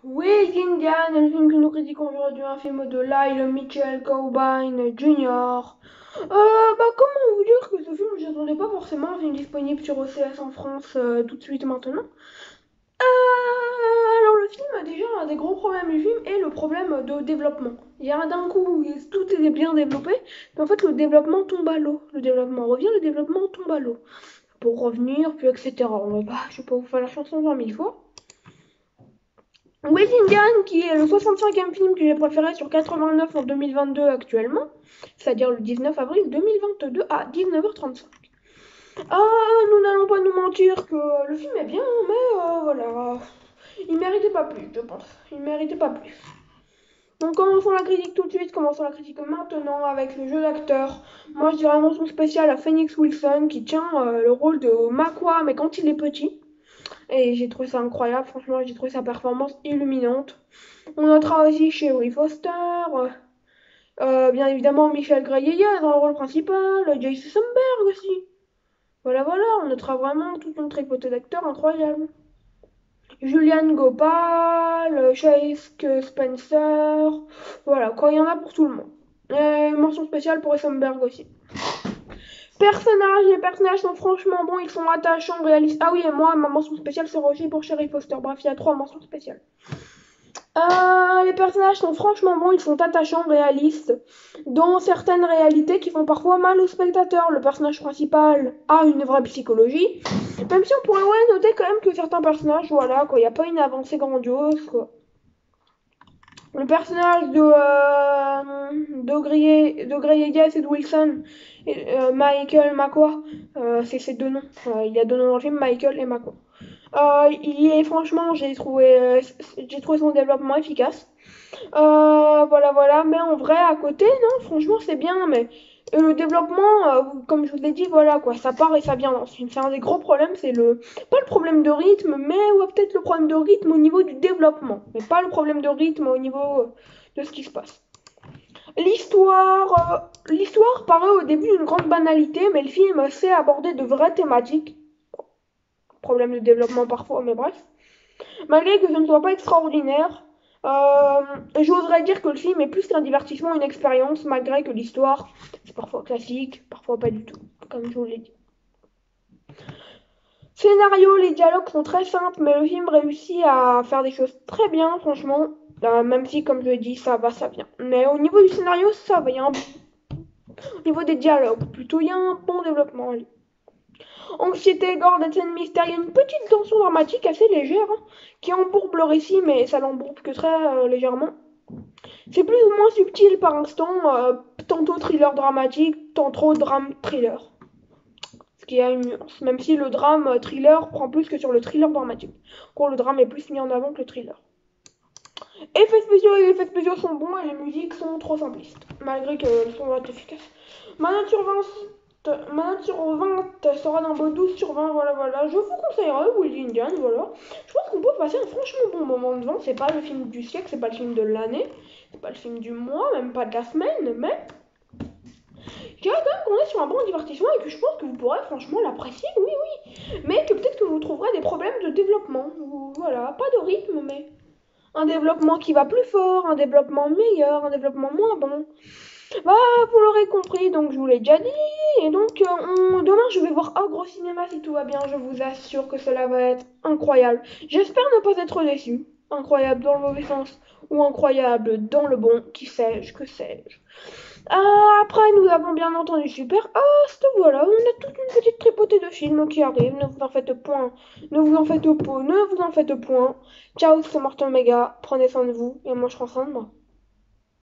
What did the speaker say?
Oui, Indian, le film que nous critiquons aujourd'hui, un film de Lyle Mitchell Cobain Jr. Comment vous dire que ce film, j'attendais pas forcément un film disponible sur OCS en France tout de suite maintenant. Alors le film, déjà, un des gros problèmes du film est le problème de développement. Il y a d'un coup, tout est bien développé, mais en fait le développement tombe à l'eau. Le développement revient, le développement tombe à l'eau. Pour revenir, puis etc. Je vais pas vous faire la chanson 20 000 fois. Wesingen, qui est le 65e film que j'ai préféré sur 89 en 2022 actuellement, c'est-à-dire le 19 avril 2022 à 19h35. Nous n'allons pas nous mentir que le film est bien, mais voilà, il méritait pas plus, je pense. Il méritait pas plus. Donc commençons la critique tout de suite, commençons la critique maintenant avec le jeu d'acteur. Moi je dirais mention spéciale à Phoenix Wilson qui tient le rôle de Makwa mais quand il est petit. Et j'ai trouvé ça incroyable, franchement j'ai trouvé sa performance illuminante. On notera aussi Sherry Foster, bien évidemment Michel Grayéa dans le rôle principal, Jason Sumberg aussi. Voilà, on notera vraiment toute une tripotée d'acteurs incroyable. Julian Gopal, Chase Spencer, voilà, quoi, il y en a pour tout le monde. Mention spéciale pour Sumberg aussi. Les personnages sont franchement bons, ils sont attachants, réalistes. Ah oui, et moi, ma mention spéciale sera aussi pour Sherry Foster. Bref, il y a 3 mentions spéciales. Les personnages sont franchement bons, ils sont attachants, réalistes, dans certaines réalités qui font parfois mal aux spectateurs. Le personnage principal a une vraie psychologie, même si on pourrait noter quand même que certains personnages, voilà, quoi, il n'y a pas une avancée grandiose, quoi. Le personnage de Greyes et de Wilson, Michael Makwa, c'est ses deux noms. Il y a deux noms dans le film, Michael et Makwa. Franchement, j'ai trouvé son développement efficace. Voilà, mais en vrai, à côté, non, franchement, c'est bien, mais le développement, comme je vous l'ai dit, voilà, quoi, ça part et ça vient dans ce film. C'est un des gros problèmes, pas le problème de rythme, mais ouais, peut-être le problème de rythme au niveau du développement, mais pas le problème de rythme au niveau de ce qui se passe. L'histoire paraît au début une grande banalité, mais le film sait aborder de vraies thématiques. Problème de développement parfois, mais bref. Malgré que ce ne soit pas extraordinaire, j'oserais dire que le film est plus qu'un divertissement, une expérience, malgré que l'histoire, c'est parfois classique, parfois pas du tout, comme je vous l'ai dit. Scénario, les dialogues sont très simples, mais le film réussit à faire des choses très bien, franchement. Même si, comme je l'ai dit, ça va, ça vient. Mais au niveau du scénario, ça va. Au niveau des dialogues, plutôt, il y a un bon développement. Anxiété, gore, des scènes mystères, il y a une petite tension dramatique assez légère qui embourbe le récit, mais ça l'embourbe que très légèrement. C'est plus ou moins subtil par instant, tantôt thriller dramatique, tantôt drame thriller. Ce qui a une nuance, même si le drame thriller prend plus que sur le thriller dramatique. Quand le drame est plus mis en avant que le thriller. Les effets spéciaux sont bons et les musiques sont trop simplistes, malgré qu'elles sont efficaces. Ma note sur 20 sera d'un beau 12 sur 20, voilà. Je vous conseillerais Will Indian, voilà. Je pense qu'on peut passer un franchement bon moment devant. C'est pas le film du siècle, c'est pas le film de l'année, c'est pas le film du mois, même pas de la semaine, mais je dirais quand même qu'on est sur un bon divertissement et que je pense que vous pourrez franchement l'apprécier, oui. Mais que peut-être que vous trouverez des problèmes de développement. Voilà, pas de rythme, mais un développement qui va plus fort, un développement meilleur, un développement moins bon. Vous l'aurez compris, donc je vous l'ai déjà dit. Et donc, demain, je vais voir Ogre au cinéma si tout va bien. Je vous assure que cela va être incroyable. J'espère ne pas être déçu. Incroyable dans le mauvais sens ou incroyable dans le bon, qui sais-je, que sais-je. Après, nous avons bien entendu Super Host. Voilà, on a toute une petite tripotée de films qui arrivent. Ne vous en faites point. Ne vous en faites point. Ciao, c'est Martin Omega. Prenez soin de vous et moi je prends soin de moi.